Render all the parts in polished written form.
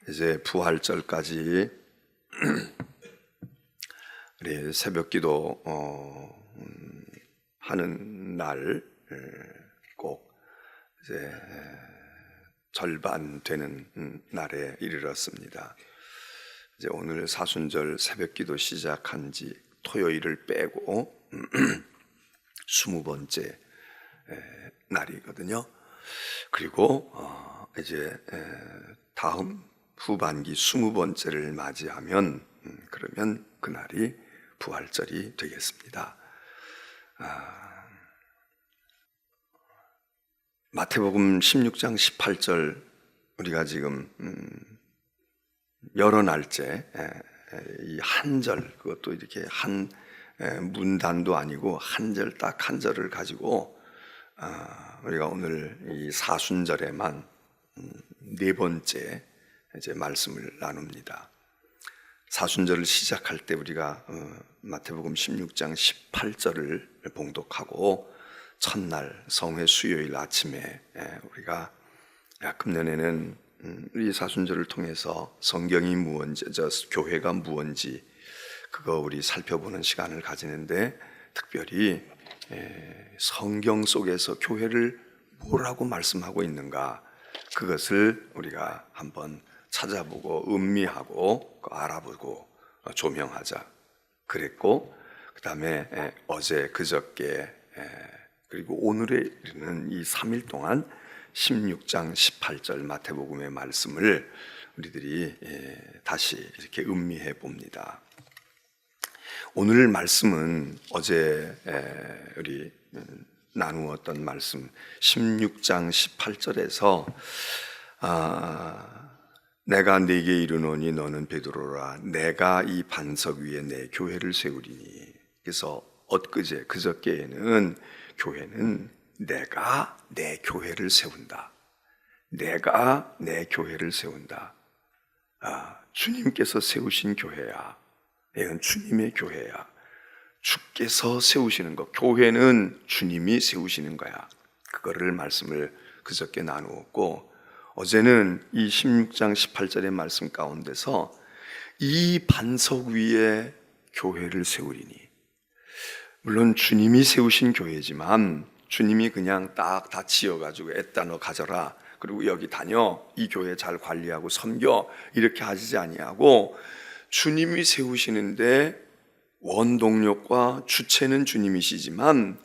이제 부활절까지 우리 새벽기도 하는 날 꼭 이제 절반 되는 날에 이르렀습니다. 이제 오늘 사순절 새벽기도 시작한 지 토요일을 빼고 20번째 날이거든요. 그리고 이제 다음 후반기 20번째를 맞이하면 그러면 그날이 부활절이 되겠습니다. 마태복음 16장 18절 우리가 지금 여러 날째 이 한 절, 그것도 이렇게 한 문단도 아니고 한 절 딱 한 절을 가지고 우리가 오늘 이 사순절에만 네 번째 이제 말씀을 나눕니다. 사순절을 시작할 때 우리가 마태복음 16장 18절을 봉독하고 첫날 성회 수요일 아침에 우리가 금년에는 이 사순절을 통해서 성경이 무언지, 교회가 무언지 그거 우리 살펴보는 시간을 가지는데 특별히 성경 속에서 교회를 뭐라고 말씀하고 있는가 그것을 우리가 한번 찾아보고 음미하고 알아보고 조명하자 그랬고, 그 다음에 어제 그저께 그리고 오늘에 이르는 이 3일 동안 16장 18절 마태복음의 말씀을 우리들이 다시 이렇게 음미해 봅니다. 오늘 말씀은 어제 우리 나누었던 말씀 16장 18절에서 내가 네게 이르노니 너는 베드로라 내가 이 반석 위에 내 교회를 세우리니. 그래서 그저께에는 교회는 내가 내 교회를 세운다. 내가 내 교회를 세운다. 주님께서 세우신 교회야. 이건 주님의 교회야. 주께서 세우시는 것. 교회는 주님이 세우시는 거야. 그거를 말씀을 그저께 나누었고, 어제는 이 16장 18절의 말씀 가운데서 이 반석 위에 교회를 세우리니. 물론 주님이 세우신 교회지만 주님이 그냥 딱 다 지어가지고 애따 너 가져라, 그리고 여기 다녀, 이 교회 잘 관리하고 섬겨, 이렇게 하지 아니하고 주님이 세우시는데 원동력과 주체는 주님이시지만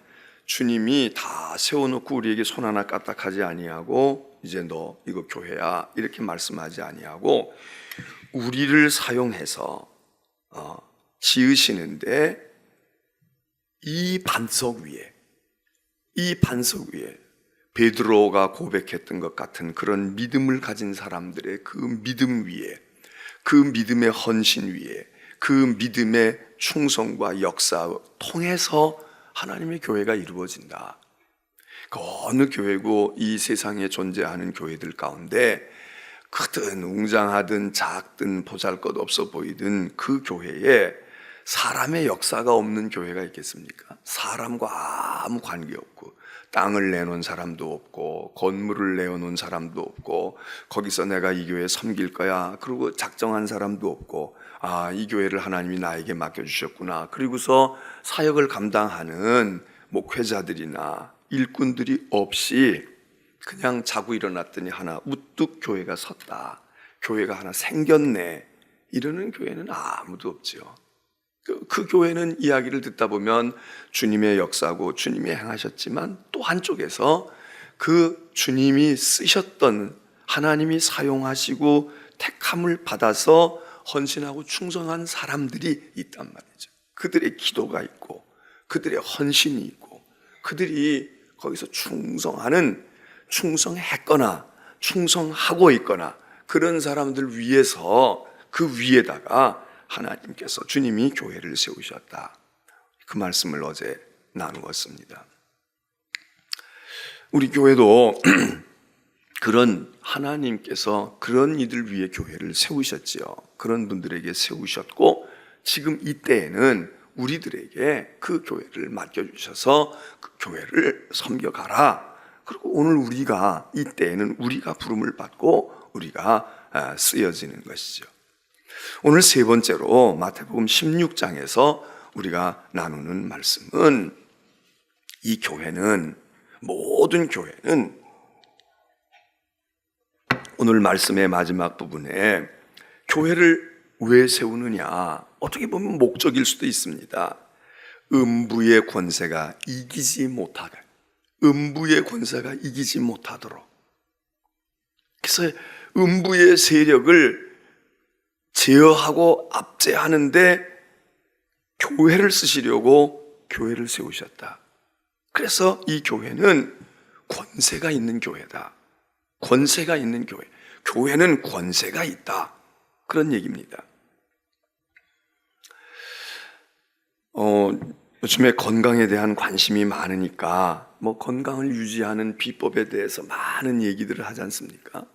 주님이 다 세워놓고 우리에게 손 하나 까딱하지 아니하고 이제 너 이거 교회야 이렇게 말씀하지 아니하고 우리를 사용해서 지으시는데 이 반석 위에 베드로가 고백했던 것 같은 그런 믿음을 가진 사람들의 그 믿음 위에, 그 믿음의 헌신 위에, 그 믿음의 충성과 역사 통해서 하나님의 교회가 이루어진다. 그 어느 교회고 이 세상에 존재하는 교회들 가운데 크든 웅장하든 작든 보잘것없어 보이든 그 교회에 사람의 역사가 없는 교회가 있겠습니까? 사람과 아무 관계없고 땅을 내놓은 사람도 없고 건물을 내어놓은 사람도 없고 거기서 내가 이 교회 섬길 거야 그리고 작정한 사람도 없고 이 교회를 하나님이 나에게 맡겨주셨구나 그리고서 사역을 감당하는 목회자들이나 일꾼들이 없이 그냥 자고 일어났더니 하나 우뚝 교회가 섰다, 교회가 하나 생겼네, 이러는 교회는 아무도 없죠. 그 교회는 이야기를 듣다 보면 주님의 역사고 주님이 행하셨지만 또 한쪽에서 그 주님이 쓰셨던, 하나님이 사용하시고 택함을 받아서 헌신하고 충성한 사람들이 있단 말이죠. 그들의 기도가 있고 그들의 헌신이 있고 그들이 거기서 충성했거나 충성하고 있거나 그런 사람들 위해서 그 위에다가 하나님께서 주님이 교회를 세우셨다. 그 말씀을 어제 나누었습니다. 우리 교회도 그런 하나님께서 그런 이들 위해 교회를 세우셨지요. 그런 분들에게 세우셨고 지금 이때에는 우리들에게 그 교회를 맡겨주셔서 그 교회를 섬겨가라. 그리고 오늘 우리가 이때에는 우리가 부름을 받고 우리가 쓰여지는 것이죠. 오늘 세 번째로 마태복음 16장에서 우리가 나누는 말씀은 이 교회는, 모든 교회는 오늘 말씀의 마지막 부분에 교회를 왜 세우느냐, 어떻게 보면 목적일 수도 있습니다. 음부의 권세가 이기지 못하게, 음부의 권세가 이기지 못하도록, 그래서 음부의 세력을 제어하고 압제하는데 교회를 쓰시려고 교회를 세우셨다. 그래서 이 교회는 권세가 있는 교회다. 권세가 있는 교회. 교회는 권세가 있다. 그런 얘기입니다. 요즘에 건강에 대한 관심이 많으니까 건강을 유지하는 비법에 대해서 많은 얘기들을 하지 않습니까?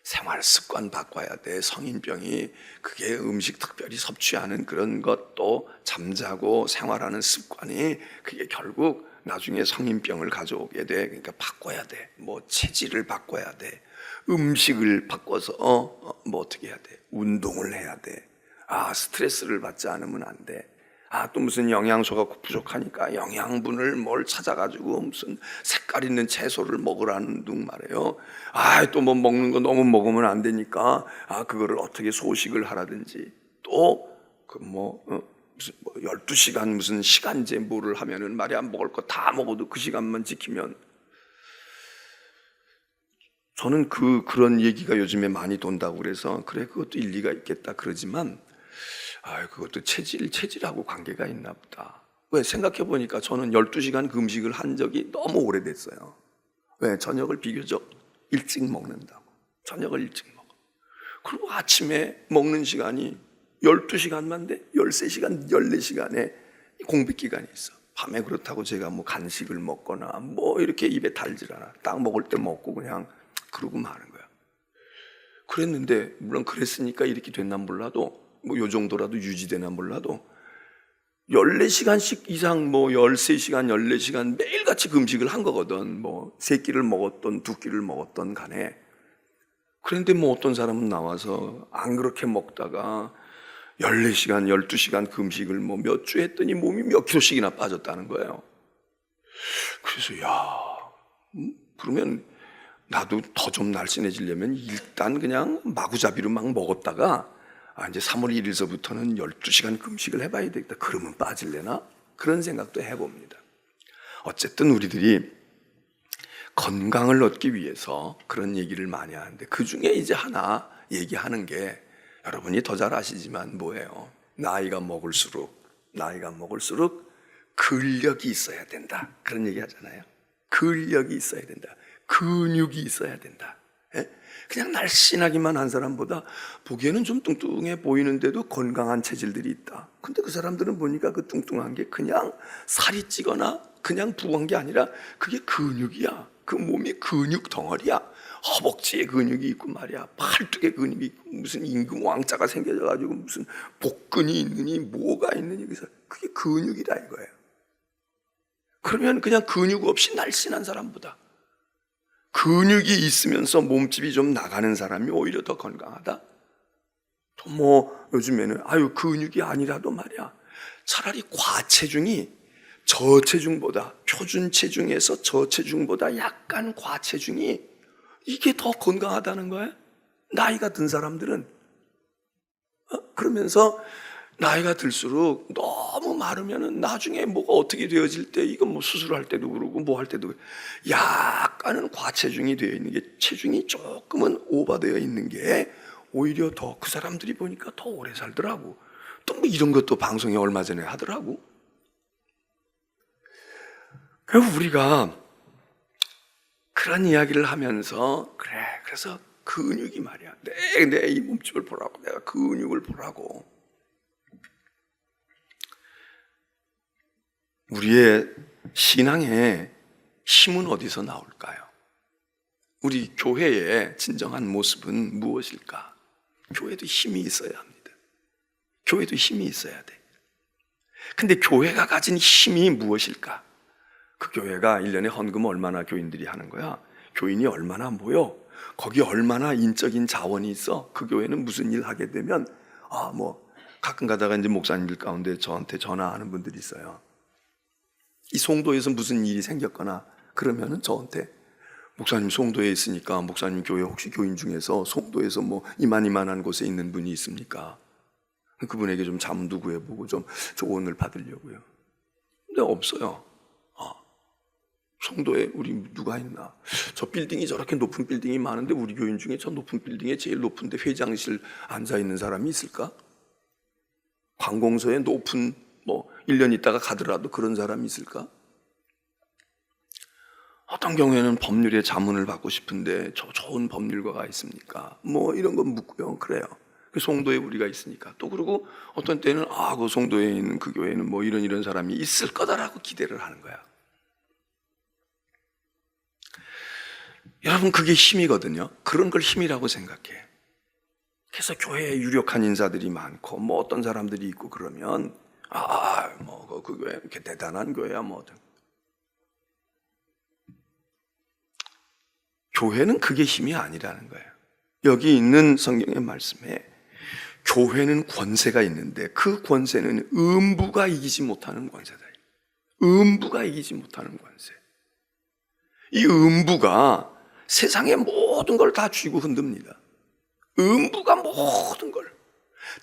생활 습관 바꿔야 돼. 성인병이 그게 음식 특별히 섭취하는 그런 것도 잠자고 생활하는 습관이 그게 결국 나중에 성인병을 가져오게 돼. 그러니까 바꿔야 돼. 체질을 바꿔야 돼. 음식을 바꿔서 어떻게 해야 돼? 운동을 해야 돼. 스트레스를 받지 않으면 안 돼. 또 무슨 영양소가 부족하니까 영양분을 찾아가지고 무슨 색깔 있는 채소를 먹으라는 둥 말이에요. 또 먹는 거 너무 먹으면 안 되니까 그거를 어떻게 소식을 하라든지, 또 무슨 12시간 무슨 시간제 뭐를 하면은 말이야, 먹을 거 다 먹어도 그 시간만 지키면. 저는 그런 얘기가 요즘에 많이 돈다고 그래서 그래, 그것도 일리가 있겠다 그러지만, 그것도 체질하고 관계가 있나 보다. 왜? 생각해보니까 저는 12시간 금식을 한 적이 너무 오래됐어요. 왜? 저녁을 비교적 일찍 먹는다고. 저녁을 일찍 먹어. 그리고 아침에 먹는 시간이 12시간만 돼. 13시간, 14시간의 공백 기간이 있어. 밤에 그렇다고 제가 간식을 먹거나 이렇게 입에 달질 않아. 딱 먹을 때 먹고 그냥 그러고 마는 거야. 그랬는데, 물론 그랬으니까 이렇게 됐나 몰라도, 요 정도라도 유지되나 몰라도 14시간씩 이상 13시간, 14시간 매일같이 금식을 한 거거든. 3끼를 먹었던 2끼를 먹었던 간에. 그런데 어떤 사람은 나와서 안 그렇게 먹다가 14시간, 12시간 금식을 몇 주 했더니 몸이 몇 킬로씩이나 빠졌다는 거예요. 그래서 그러면 나도 더 좀 날씬해지려면 일단 그냥 마구잡이로 막 먹었다가 이제 3월 1일서부터는 12시간 금식을 해봐야 되겠다. 그러면 빠질래나? 그런 생각도 해봅니다. 어쨌든 우리들이 건강을 얻기 위해서 그런 얘기를 많이 하는데, 그 중에 이제 하나 얘기하는 게, 여러분이 더 잘 아시지만 뭐예요? 나이가 먹을수록 근력이 있어야 된다. 그런 얘기 하잖아요. 근력이 있어야 된다. 근육이 있어야 된다. 그냥 날씬하기만 한 사람보다 보기에는 좀 뚱뚱해 보이는데도 건강한 체질들이 있다. 근데 그 사람들은 보니까 그 뚱뚱한 게 그냥 살이 찌거나 그냥 부은 게 아니라 그게 근육이야. 그 몸이 근육 덩어리야. 허벅지에 근육이 있고 말이야, 팔뚝에 근육이 있고, 무슨 임금 왕자가 생겨져가지고 무슨 복근이 있느니 뭐가 있느니, 그래서 그게 근육이다 이거예요. 그러면 그냥 근육 없이 날씬한 사람보다 근육이 있으면서 몸집이 좀 나가는 사람이 오히려 더 건강하다. 또 요즘에는 근육이 아니라도 말이야, 차라리 과체중이 저체중보다, 표준 체중에서 저체중보다 약간 과체중이 이게 더 건강하다는 거예요. 나이가 든 사람들은. 그러면서 나이가 들수록 너무 마르면은 나중에 뭐가 어떻게 되어질 때, 이건 수술할 때도 그러고 할 때도 약간은 과체중이 되어 있는 게, 체중이 조금은 오버되어 있는 게 오히려 더, 그 사람들이 보니까 더 오래 살더라고. 또 이런 것도 방송에 얼마 전에 하더라고. 그래서 우리가 그런 이야기를 하면서, 그래서 근육이 말이야, 내 이 몸집을 보라고, 내가 근육을 보라고. 우리의 신앙의 힘은 어디서 나올까요? 우리 교회의 진정한 모습은 무엇일까? 교회도 힘이 있어야 합니다. 교회도 힘이 있어야 돼. 근데 교회가 가진 힘이 무엇일까? 그 교회가 1년에 헌금 얼마나 교인들이 하는 거야? 교인이 얼마나 모여? 거기 얼마나 인적인 자원이 있어. 그 교회는 무슨 일 하게 되면 가끔 가다가 이제 목사님들 가운데 저한테 전화하는 분들이 있어요. 이 송도에서 무슨 일이 생겼거나 그러면은 저한테 목사님 송도에 있으니까 목사님 교회 혹시 교인 중에서 송도에서 이만한 곳에 있는 분이 있습니까? 그분에게 좀 잠도 구해보고 좀 조언을 받으려고요. 근데 없어요. 송도에 우리 누가 있나? 저 빌딩이 저렇게 높은 빌딩이 많은데 우리 교인 중에 저 높은 빌딩에 제일 높은데 회장실 앉아있는 사람이 있을까? 관공서에 높은 1년 있다가 가더라도 그런 사람이 있을까? 어떤 경우에는 법률에 자문을 받고 싶은데 저 좋은 법률가가 있습니까? 이런 건 묻고요. 그래요. 그 송도에 우리가 있으니까. 또 그리고 어떤 때는 그 송도에 있는 그 교회는 이런 사람이 있을 거다라고 기대를 하는 거야. 여러분, 그게 힘이거든요. 그런 걸 힘이라고 생각해. 그래서 교회에 유력한 인사들이 많고 어떤 사람들이 있고 그러면 그 교회 이렇게 대단한 교회야 교회는 그게 힘이 아니라는 거예요. 여기 있는 성경의 말씀에 교회는 권세가 있는데 그 권세는 음부가 이기지 못하는 권세다. 음부가 이기지 못하는 권세. 이 음부가 세상의 모든 걸 다 쥐고 흔듭니다. 음부가 모든 걸.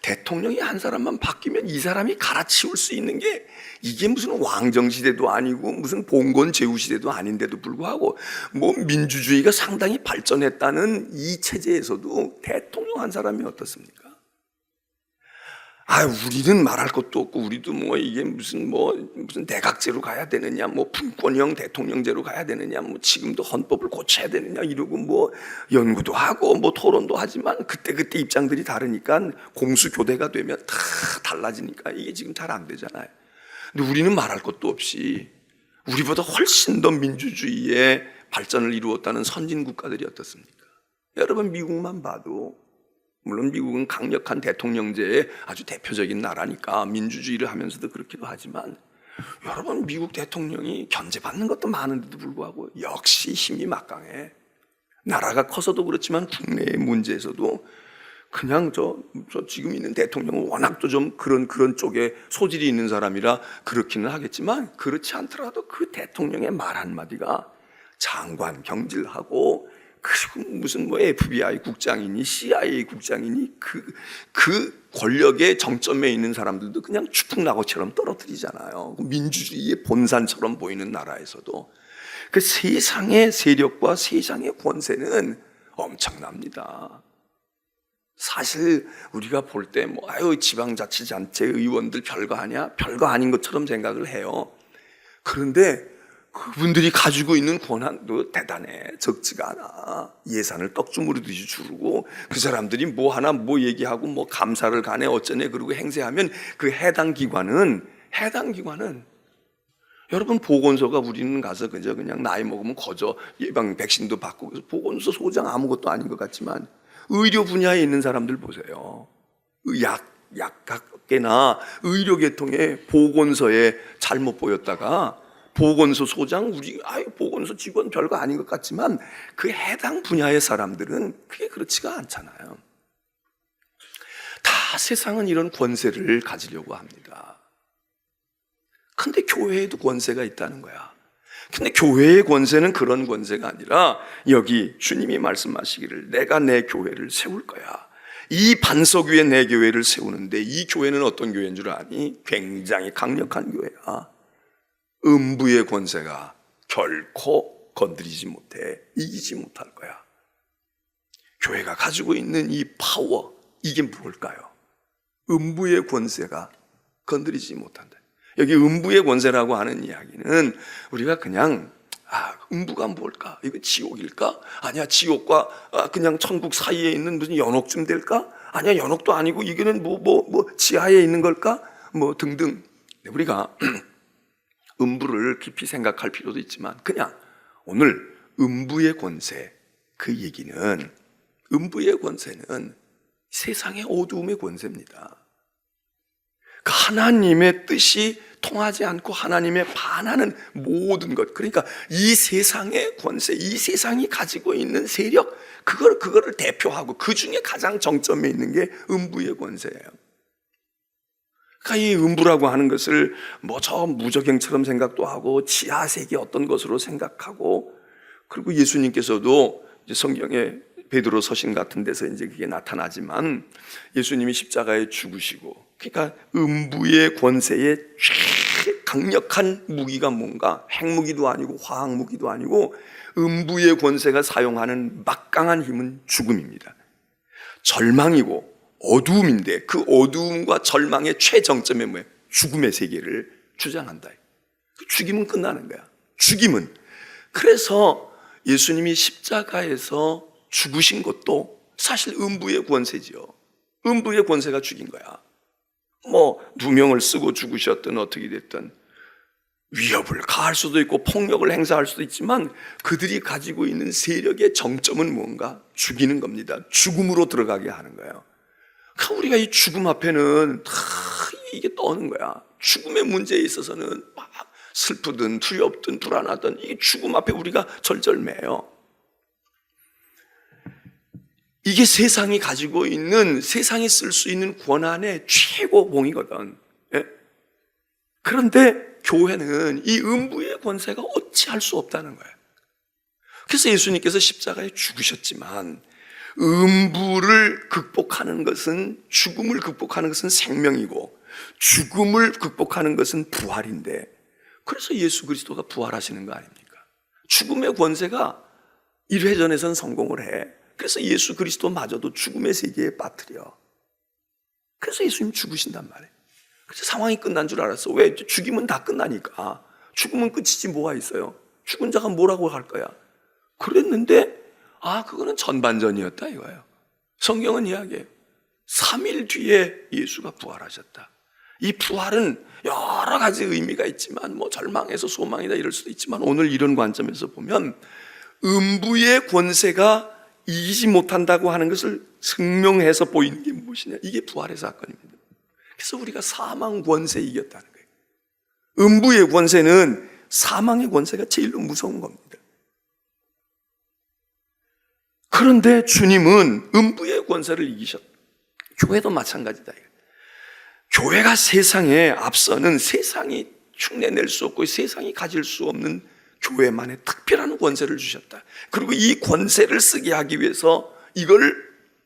대통령이 한 사람만 바뀌면 이 사람이 갈아치울 수 있는 게 이게 무슨 왕정시대도 아니고 무슨 봉건제후시대도 아닌데도 불구하고 민주주의가 상당히 발전했다는 이 체제에서도 대통령 한 사람이 어떻습니까? 우리는 말할 것도 없고 우리도 이게 무슨 내각제로 가야 되느냐, 분권형 대통령제로 가야 되느냐, 지금도 헌법을 고쳐야 되느냐 이러고 연구도 하고 토론도 하지만 그때 입장들이 다르니까 공수교대가 되면 다 달라지니까 이게 지금 잘 안 되잖아요. 근데 우리는 말할 것도 없이 우리보다 훨씬 더 민주주의의 발전을 이루었다는 선진 국가들이 어떻습니까? 여러분, 미국만 봐도 물론 미국은 강력한 대통령제의 아주 대표적인 나라니까 민주주의를 하면서도 그렇기도 하지만 여러분, 미국 대통령이 견제받는 것도 많은데도 불구하고 역시 힘이 막강해. 나라가 커서도 그렇지만 국내의 문제에서도 그냥 저 지금 있는 대통령은 워낙 좀 그런 쪽에 소질이 있는 사람이라 그렇기는 하겠지만 그렇지 않더라도 그 대통령의 말 한마디가 장관 경질하고 그리고 무슨 FBI 국장이니 CIA 국장이니 그 권력의 정점에 있는 사람들도 그냥 추풍낙오처럼 떨어뜨리잖아요. 민주주의의 본산처럼 보이는 나라에서도 그 세상의 세력과 세상의 권세는 엄청납니다. 사실 우리가 볼 때 지방자치단체 의원들 별거 아니야? 별거 아닌 것처럼 생각을 해요. 그런데 그분들이 가지고 있는 권한도 대단해. 적지가 않아. 예산을 떡주무르듯이 주르고 그 사람들이 하나 얘기하고 감사를 가네 어쩌네 그러고 행세하면 그 해당 기관은 여러분, 보건소가 우리는 가서 그냥 나이 먹으면 거저 예방 백신도 받고 그래서 보건소 소장 아무것도 아닌 것 같지만 의료 분야에 있는 사람들 보세요. 약학계나 의료계통의 보건소에 잘못 보였다가 보건소 소장, 보건소 직원 별거 아닌 것 같지만 그 해당 분야의 사람들은 그게 그렇지가 않잖아요. 다 세상은 이런 권세를 가지려고 합니다. 근데 교회에도 권세가 있다는 거야. 근데 교회의 권세는 그런 권세가 아니라 여기 주님이 말씀하시기를 내가 내 교회를 세울 거야. 이 반석 위에 내 교회를 세우는데 이 교회는 어떤 교회인 줄 아니? 굉장히 강력한 교회야. 음부의 권세가 결코 건드리지 못해 이기지 못할 거야. 교회가 가지고 있는 이 파워, 이게 뭘까요? 음부의 권세가 건드리지 못한다. 여기 음부의 권세라고 하는 이야기는 우리가 그냥 음부가 뭘까? 이거 지옥일까? 아니야, 지옥과 그냥 천국 사이에 있는 무슨 연옥쯤 될까? 아니야, 연옥도 아니고 이거는 지하에 있는 걸까? 등등. 우리가 음부를 깊이 생각할 필요도 있지만 그냥 오늘 음부의 권세, 그 얘기는 음부의 권세는 세상의 어두움의 권세입니다. 하나님의 뜻이 통하지 않고 하나님의 반하는 모든 것, 그러니까 이 세상의 권세, 이 세상이 가지고 있는 세력, 그거를 대표하고 그 중에 가장 정점에 있는 게 음부의 권세예요. 그러니까 이 음부라고 하는 것을 저 무저갱처럼 생각도 하고 지하세계 어떤 것으로 생각하고, 그리고 예수님께서도 이제 성경에 베드로 서신 같은 데서 이제 그게 나타나지만 예수님이 십자가에 죽으시고, 그러니까 음부의 권세의 강력한 무기가 뭔가, 핵무기도 아니고 화학무기도 아니고 음부의 권세가 사용하는 막강한 힘은 죽음입니다. 절망이고 어두움인데 그 어두움과 절망의 최정점에 뭐예요? 죽음의 세계를 주장한다. 죽임은 끝나는 거야. 죽임은. 그래서 예수님이 십자가에서 죽으신 것도 사실 음부의 권세지요. 음부의 권세가 죽인 거야. 누명을 쓰고 죽으셨든 어떻게 됐든 위협을 가할 수도 있고 폭력을 행사할 수도 있지만 그들이 가지고 있는 세력의 정점은 뭔가? 죽이는 겁니다. 죽음으로 들어가게 하는 거예요. 그러니까 우리가 이 죽음 앞에는 다 이게 떠오는 거야. 죽음의 문제에 있어서는 막 슬프든 두렵든 불안하든 이 죽음 앞에 우리가 절절매요. 이게 세상이 가지고 있는, 세상이 쓸 수 있는 권한의 최고봉이거든. 예? 그런데 교회는 이 음부의 권세가 어찌할 수 없다는 거예요. 그래서 예수님께서 십자가에 죽으셨지만 음부를 극복하는 것은, 죽음을 극복하는 것은 생명이고 죽음을 극복하는 것은 부활인데, 그래서 예수 그리스도가 부활하시는 거 아닙니까? 죽음의 권세가 1회전에선 성공을 해. 그래서 예수 그리스도마저도 죽음의 세계에 빠뜨려. 그래서 예수님 죽으신단 말이에요. 그래서 상황이 끝난 줄 알았어. 왜? 죽이면 다 끝나니까. 죽으면 끝이지 뭐가 있어요. 죽은 자가 뭐라고 할 거야. 그랬는데 그거는 전반전이었다 이거예요. 성경은 이야기해요. 3일 뒤에 예수가 부활하셨다. 이 부활은 여러 가지 의미가 있지만 절망에서 소망이다 이럴 수도 있지만, 오늘 이런 관점에서 보면 음부의 권세가 이기지 못한다고 하는 것을 증명해서 보이는 게 무엇이냐? 이게 부활의 사건입니다. 그래서 우리가 사망 권세에 이겼다는 거예요. 음부의 권세는 사망의 권세가 제일로 무서운 겁니다. 그런데 주님은 음부의 권세를 이기셨다. 교회도 마찬가지다. 교회가 세상에 앞서는, 세상이 흉내낼 수 없고 세상이 가질 수 없는 교회만의 특별한 권세를 주셨다. 그리고 이 권세를 쓰게 하기 위해서, 이걸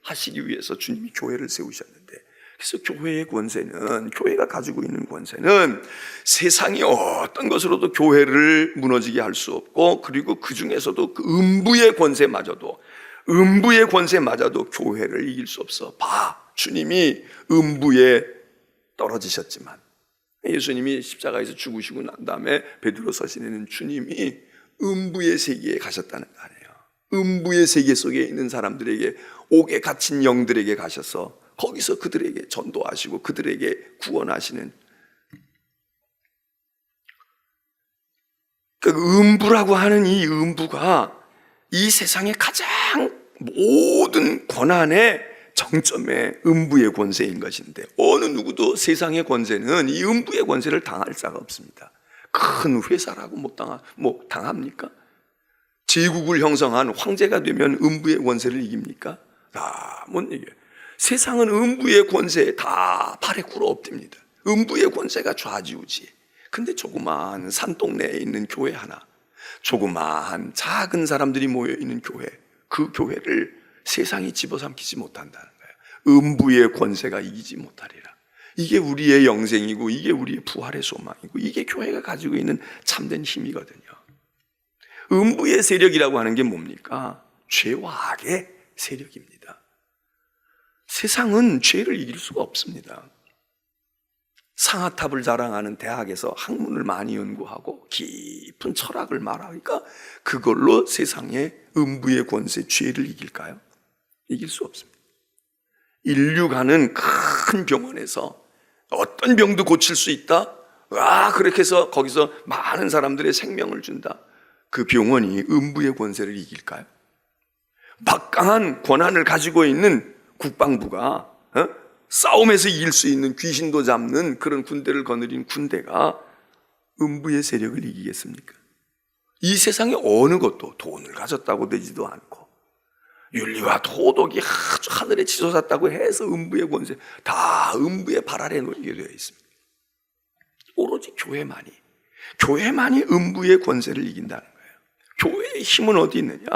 하시기 위해서 주님이 교회를 세우셨는데, 그래서 교회의 권세는, 교회가 가지고 있는 권세는 세상이 어떤 것으로도 교회를 무너지게 할 수 없고, 그리고 그 중에서도 그 음부의 권세마저도 교회를 이길 수 없어. 주님이 음부에 떨어지셨지만, 예수님이 십자가에서 죽으시고 난 다음에 베드로 서신에는 주님이 음부의 세계에 가셨다는 거 아니에요. 음부의 세계 속에 있는 사람들에게, 옥에 갇힌 영들에게 가셔서 거기서 그들에게 전도하시고 그들에게 구원하시는, 그 음부라고 하는 이 음부가 이 세상의 가장 모든 권한의 정점의 음부의 권세인 것인데, 어느 누구도 세상의 권세는 이 음부의 권세를 당할 자가 없습니다. 큰 회사라고 당합니까? 제국을 형성한 황제가 되면 음부의 권세를 이깁니까? 뭔 얘기예요? 세상은 음부의 권세에 다 발에 굴어 엎드립니다. 음부의 권세가 좌지우지. 근데 조그마한 산동네에 있는 교회 하나, 조그마한 작은 사람들이 모여있는 교회, 그 교회를 세상이 집어삼키지 못한다는 거예요. 음부의 권세가 이기지 못하리라. 이게 우리의 영생이고, 이게 우리의 부활의 소망이고, 이게 교회가 가지고 있는 참된 힘이거든요. 음부의 세력이라고 하는 게 뭡니까? 죄와 악의 세력입니다. 세상은 죄를 이길 수가 없습니다. 상아탑을 자랑하는 대학에서 학문을 많이 연구하고 깊은 철학을 말하니까 그걸로 세상의 음부의 권세, 죄를 이길까요? 이길 수 없습니다. 인류 가는 큰 병원에서 어떤 병도 고칠 수 있다? 그렇게 해서 거기서 많은 사람들의 생명을 준다. 그 병원이 음부의 권세를 이길까요? 막강한 권한을 가지고 있는 국방부가 싸움에서 이길 수 있는, 귀신도 잡는 그런 군대를 거느린 군대가 음부의 세력을 이기겠습니까? 이 세상에 어느 것도 돈을 가졌다고 되지도 않고 윤리와 도덕이 아주 하늘에 치솟았다고 해서 음부의 권세, 다 음부의 발 아래 놓이게 되어 있습니다. 오로지 교회만이 음부의 권세를 이긴다는 거예요. 교회의 힘은 어디 있느냐?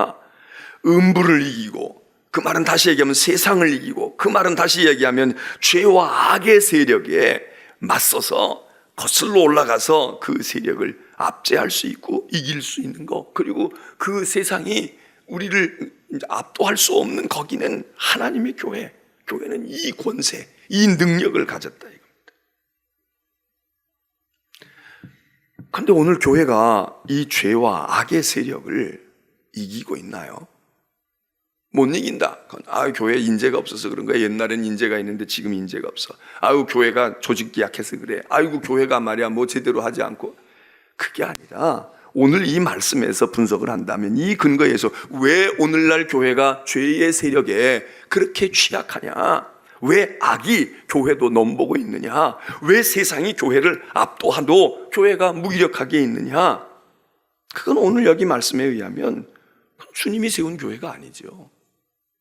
음부를 이기고, 그 말은 다시 얘기하면 세상을 이기고, 그 말은 다시 얘기하면 죄와 악의 세력에 맞서서 거슬러 올라가서 그 세력을 압제할 수 있고 이길 수 있는 거, 그리고 그 세상이 우리를 압도할 수 없는 거기는 하나님의 교회, 교회는 이 권세, 이 능력을 가졌다 이겁니다. 그런데 오늘 교회가 이 죄와 악의 세력을 이기고 있나요? 못 이긴다. 교회에 인재가 없어서 그런 거야. 옛날엔 인재가 있는데 지금 인재가 없어. 교회가 조직이 약해서 그래. 교회가 말이야 뭐 제대로 하지 않고. 그게 아니라 오늘 이 말씀에서 분석을 한다면 이 근거에서 왜 오늘날 교회가 죄의 세력에 그렇게 취약하냐? 왜 악이 교회도 넘보고 있느냐? 왜 세상이 교회를 압도하도 교회가 무기력하게 있느냐? 그건 오늘 여기 말씀에 의하면 주님이 세운 교회가 아니죠.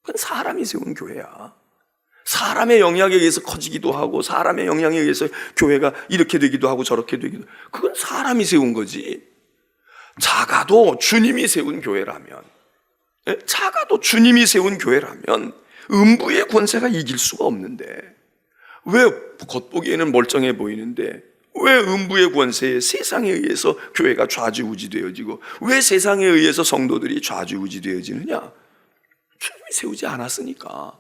그건 사람이 세운 교회야. 사람의 영향에 의해서 커지기도 하고 사람의 영향에 의해서 교회가 이렇게 되기도 하고 저렇게 되기도 하고, 그건 사람이 세운 거지. 작아도 주님이 세운 교회라면, 작아도 주님이 세운 교회라면 음부의 권세가 이길 수가 없는데, 왜 겉보기에는 멀쩡해 보이는데 왜 음부의 권세에 세상에 의해서 교회가 좌지우지 되어지고, 왜 세상에 의해서 성도들이 좌지우지 되어지느냐? 주님이 세우지 않았으니까.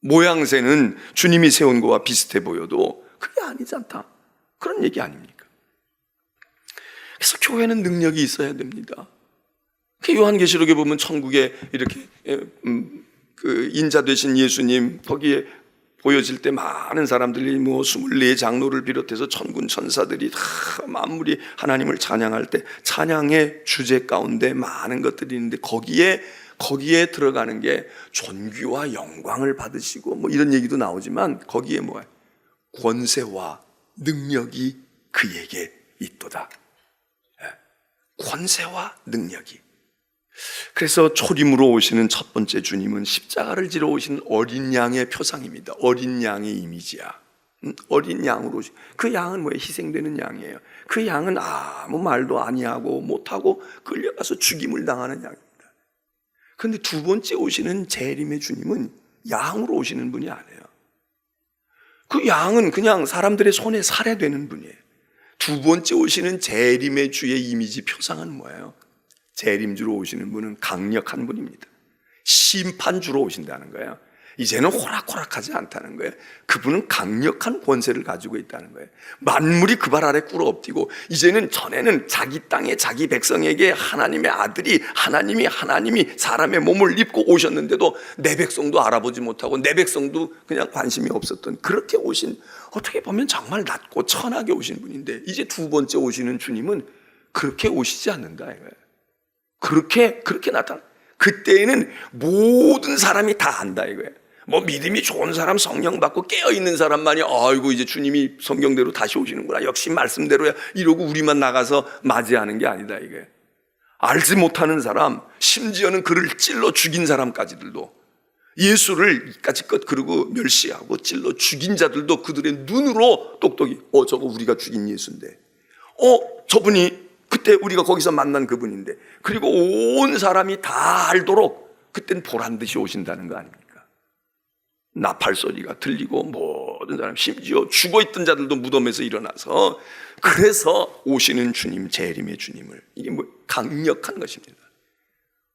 모양새는 주님이 세운 거와 비슷해 보여도 그게 아니지 않다, 그런 얘기 아닙니까? 그래서 교회는 능력이 있어야 됩니다. 요한계시록에 보면 천국에 이렇게 그 인자 되신 예수님 거기에 보여질 때 많은 사람들이 24장로를 비롯해서 천군 천사들이 다 만물이 하나님을 찬양할 때 찬양의 주제 가운데 많은 것들이 있는데 거기에 들어가는 게 존귀와 영광을 받으시고 이런 얘기도 나오지만 거기에 권세와 능력이 그에게 있도다. 권세와 능력이. 그래서 초림으로 오시는 첫 번째 주님은 십자가를 지러 오신 어린 양의 표상입니다. 어린 양의 이미지야. 어린 양으로 오신, 그 양은 희생되는 양이에요. 그 양은 아무 말도 아니하고 못하고 끌려가서 죽임을 당하는 양입니다. 그런데 두 번째 오시는 재림의 주님은 양으로 오시는 분이 아니에요. 그 양은 그냥 사람들의 손에 살해되는 분이에요. 두 번째 오시는 재림의 주의 이미지 표상은 뭐예요? 재림주로 오시는 분은 강력한 분입니다. 심판주로 오신다는 거예요. 이제는 호락호락하지 않다는 거예요. 그분은 강력한 권세를 가지고 있다는 거예요. 만물이 그 발 아래 꿇어엎디고, 이제는 전에는 자기 땅에 자기 백성에게 하나님의 아들이 하나님이 사람의 몸을 입고 오셨는데도 내 백성도 알아보지 못하고 내 백성도 그냥 관심이 없었던, 그렇게 오신, 어떻게 보면 정말 낮고 천하게 오신 분인데, 이제 두 번째 오시는 주님은 그렇게 오시지 않는다 이거예요. 그렇게 나타나. 그때에는 모든 사람이 다 안다 이거예요. 믿음이 좋은 사람, 성령 받고 깨어있는 사람만이 아이고 이제 주님이 성경대로 다시 오시는구나, 역시 말씀대로야, 이러고 우리만 나가서 맞이하는 게 아니다 이게. 알지 못하는 사람, 심지어는 그를 찔러 죽인 사람까지들도, 예수를 이까짓것 그러고 멸시하고 찔러 죽인 자들도 그들의 눈으로 똑똑히 저거 우리가 죽인 예수인데, 저분이 그때 우리가 거기서 만난 그분인데, 그리고 온 사람이 다 알도록 그때는 보란듯이 오신다는 거 아닙니까? 나팔 소리가 들리고 모든 사람, 심지어 죽어있던 자들도 무덤에서 일어나서, 그래서 오시는 주님, 재림의 주님을, 이게 강력한 것입니다.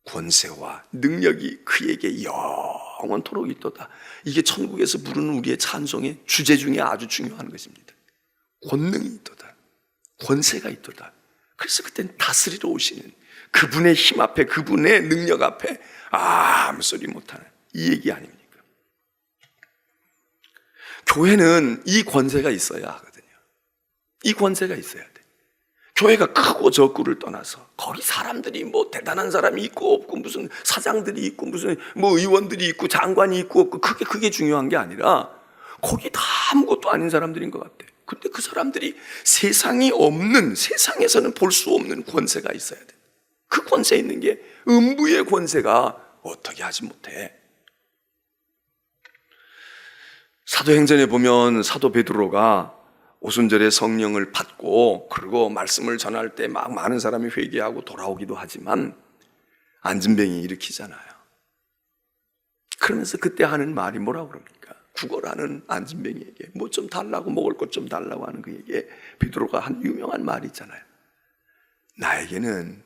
권세와 능력이 그에게 영원토록 있도다. 이게 천국에서 부르는 우리의 찬송의 주제 중에 아주 중요한 것입니다. 권능이 있도다, 권세가 있도다. 그래서 그때는 다스리러 오시는 그분의 힘 앞에, 그분의 능력 앞에 아무 소리 못하는 이 얘기 아닙니까? 교회는 이 권세가 있어야 하거든요. 이 권세가 있어야 돼. 교회가 크고 적고를 떠나서 거기 사람들이 대단한 사람이 있고 없고, 무슨 사장들이 있고 무슨 의원들이 있고 장관이 있고 없고, 그게 중요한 게 아니라 거기 다 아무것도 아닌 사람들인 것 같아. 근데 그 사람들이 세상이 없는, 세상에서는 볼 수 없는 권세가 있어야 돼. 그 권세 있는 게 음부의 권세가 어떻게 하지 못해. 사도행전에 보면 사도 베드로가 오순절에 성령을 받고 그리고 말씀을 전할 때 막 많은 사람이 회개하고 돌아오기도 하지만 안진뱅이 일으키잖아요. 그러면서 그때 하는 말이 뭐라고 그럽니까? 구걸하는 안진뱅이에게 뭐 좀 달라고, 먹을 것 좀 달라고 하는 그에게 베드로가 한 유명한 말이 있잖아요. 나에게는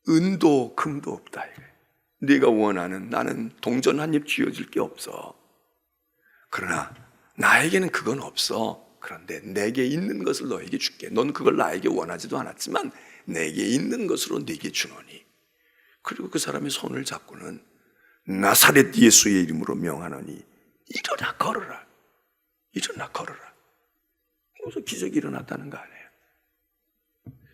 은도 금도 없다. 네가 원하는, 나는 동전 한 입 쥐어줄 게 없어. 그러나 나에게는 그건 없어. 그런데 내게 있는 것을 너에게 줄게. 넌 그걸 나에게 원하지도 않았지만 내게 있는 것으로 네게 주노니. 그리고 그 사람의 손을 잡고는 나사렛 예수의 이름으로 명하노니 일어나 걸어라. 일어나 걸어라. 그래서 기적이 일어났다는 거 아니에요.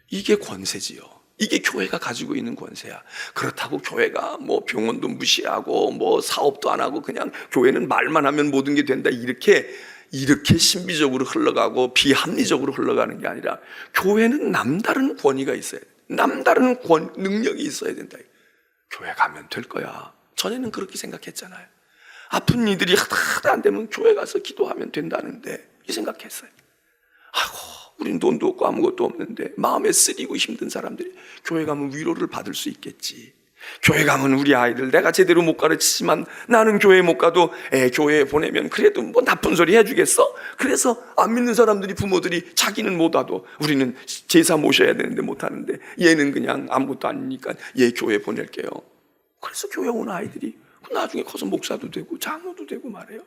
이게 권세지요. 이게 교회가 가지고 있는 권세야. 그렇다고 교회가 뭐 병원도 무시하고 뭐 사업도 안 하고 그냥 교회는 말만 하면 모든 게 된다, 이렇게 신비적으로 흘러가고 비합리적으로 흘러가는 게 아니라 교회는 남다른 권위가 있어야 돼. 남다른 능력이 있어야 된다. 교회 가면 될 거야. 전에는 그렇게 생각했잖아요. 아픈 이들이 하나도 안 되면 교회 가서 기도하면 된다는데 이 생각했어요. 아이고, 우린 돈도 없고 아무것도 없는데 마음에 쓰리고 힘든 사람들이 교회 가면 위로를 받을 수 있겠지. 교회 가면 우리 아이들 내가 제대로 못 가르치지만 나는 교회 못 가도 교회에 보내면 그래도 뭐 나쁜 소리 해주겠어? 그래서 안 믿는 사람들이, 부모들이 자기는 못 와도 우리는 제사 모셔야 되는데 못 하는데 얘는 그냥 아무것도 아니니까 얘 교회 보낼게요. 그래서 교회 온 아이들이 나중에 커서 목사도 되고 장로도 되고 말해요.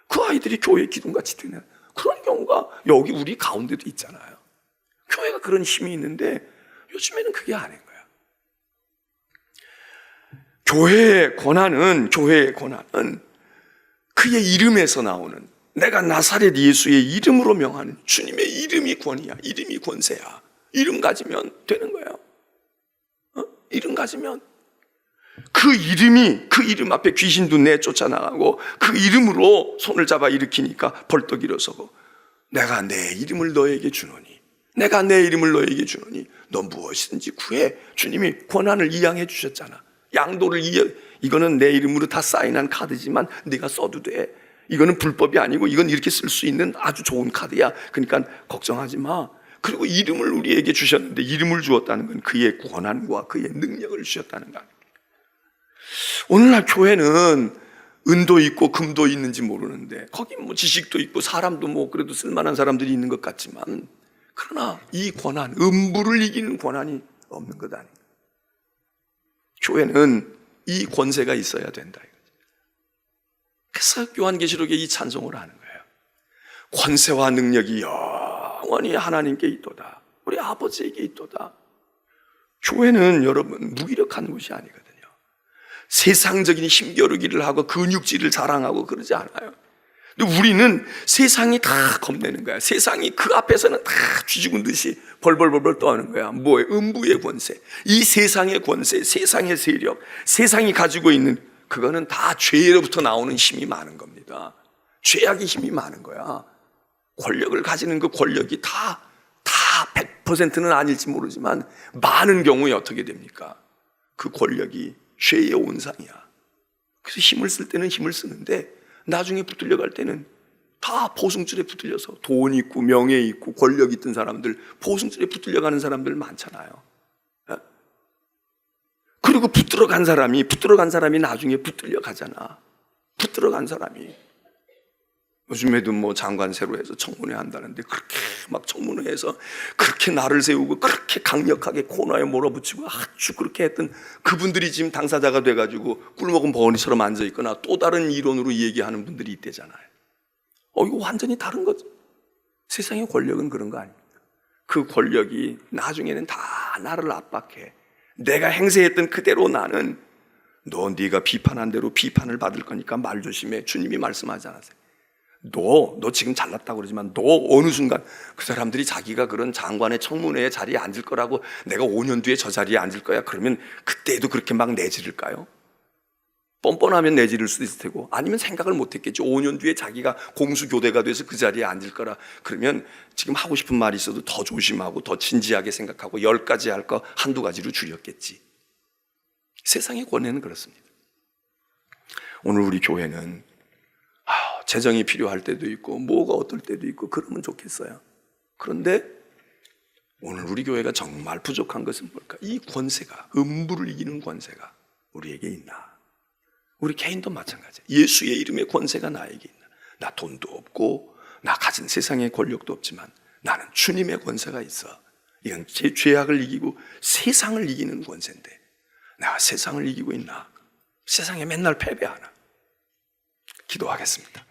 그 아이들이 교회 기둥같이 되는 그런 경우가 여기 우리 가운데도 있잖아요. 교회가 그런 힘이 있는데 요즘에는 그게 아닌 거야. 교회의 권한은 그의 이름에서 나오는, 내가 나사렛 예수의 이름으로 명하는 주님의 이름이 권위야. 이름이 권세야. 이름 가지면 되는 거예요. 이름 가지면 그 이름 앞에 귀신도 내쫓아나가고 그 이름으로 손을 잡아 일으키니까 벌떡 일어서고, 내가 내 이름을 너에게 주노니, 내가 내 이름을 너에게 주노니 너 무엇이든지 구해. 주님이 권한을 이양해 주셨잖아. 양도를 이거는 내 이름으로 다 사인한 카드지만 네가 써도 돼. 이거는 불법이 아니고 이건 이렇게 쓸 수 있는 아주 좋은 카드야. 그러니까 걱정하지 마. 그리고 이름을 우리에게 주셨는데, 이름을 주었다는 건 그의 권한과 그의 능력을 주셨다는 거 아닙니까? 오늘날 교회는 은도 있고 금도 있는지 모르는데 거기 뭐 지식도 있고 사람도 뭐 그래도 쓸만한 사람들이 있는 것 같지만, 그러나 이 권한, 음부를 이기는 권한이 없는 것 아닙니까? 교회는 이 권세가 있어야 된다. 그래서 요한계시록에 이 찬송을 하는 거예요. 권세와 능력이 영원히 하나님께 있도다. 우리 아버지에게 있도다. 교회는 여러분 무기력한 곳이 아니거든요. 세상적인 힘겨루기를 하고 근육질을 자랑하고 그러지 않아요. 근데 우리는 세상이 다 겁내는 거야. 세상이 그 앞에서는 다 쥐죽은 듯이 벌벌벌벌 떠는 거야. 뭐예요? 음부의 권세. 이 세상의 권세, 세상의 세력, 세상이 가지고 있는 그거는 다 죄로부터 나오는 힘이 많은 겁니다. 죄악의 힘이 많은 거야. 권력을 가지는 그 권력이 다 100%는 아닐지 모르지만 많은 경우에 어떻게 됩니까? 그 권력이 죄의 온상이야. 그래서 힘을 쓸 때는 힘을 쓰는데 나중에 붙들려 갈 때는 다 보승줄에 붙들려서, 돈 있고 명예 있고 권력 있던 사람들 보승줄에 붙들려 가는 사람들 많잖아요. 그리고 붙들어 간 사람이 나중에 붙들려 가잖아. 붙들어 간 사람이 요즘에도 뭐 장관세로 해서 청문회 한다는데 그렇게 막 청문회에서 그렇게 나를 세우고 그렇게 강력하게 코너에 몰아붙이고 아주 그렇게 했던 그분들이 지금 당사자가 돼가지고 꿀먹은 버거니처럼 앉아있거나 또 다른 이론으로 얘기하는 분들이 있대잖아요. 이거 완전히 다른 거죠. 세상의 권력은 그런 거 아닙니까? 그 권력이 나중에는 다 나를 압박해. 내가 행세했던 그대로 나는 네가 비판한 대로 비판을 받을 거니까 말 조심해. 주님이 말씀하지 않았어요? 너 지금 잘났다고 그러지만 너 어느 순간 그 사람들이 자기가 그런 장관의 청문회에 자리에 앉을 거라고, 내가 5년 뒤에 저 자리에 앉을 거야 그러면 그때도 그렇게 막 내지를까요? 뻔뻔하면 내지를 수도 있을 테고, 아니면 생각을 못했겠죠. 5년 뒤에 자기가 공수교대가 돼서 그 자리에 앉을 거라. 그러면 지금 하고 싶은 말이 있어도 더 조심하고 더 진지하게 생각하고 10가지 할 거 한두 가지로 줄였겠지. 세상의 권해는 그렇습니다. 오늘 우리 교회는 재정이 필요할 때도 있고 뭐가 어떨 때도 있고 그러면 좋겠어요. 그런데 오늘 우리 교회가 정말 부족한 것은 뭘까? 이 권세가, 음부를 이기는 권세가 우리에게 있나? 우리 개인도 마찬가지야. 예수의 이름의 권세가 나에게 있나? 나 돈도 없고 나 가진 세상의 권력도 없지만 나는 주님의 권세가 있어. 이건 제 죄악을 이기고 세상을 이기는 권세인데 내가 세상을 이기고 있나? 세상에 맨날 패배하나? 기도하겠습니다.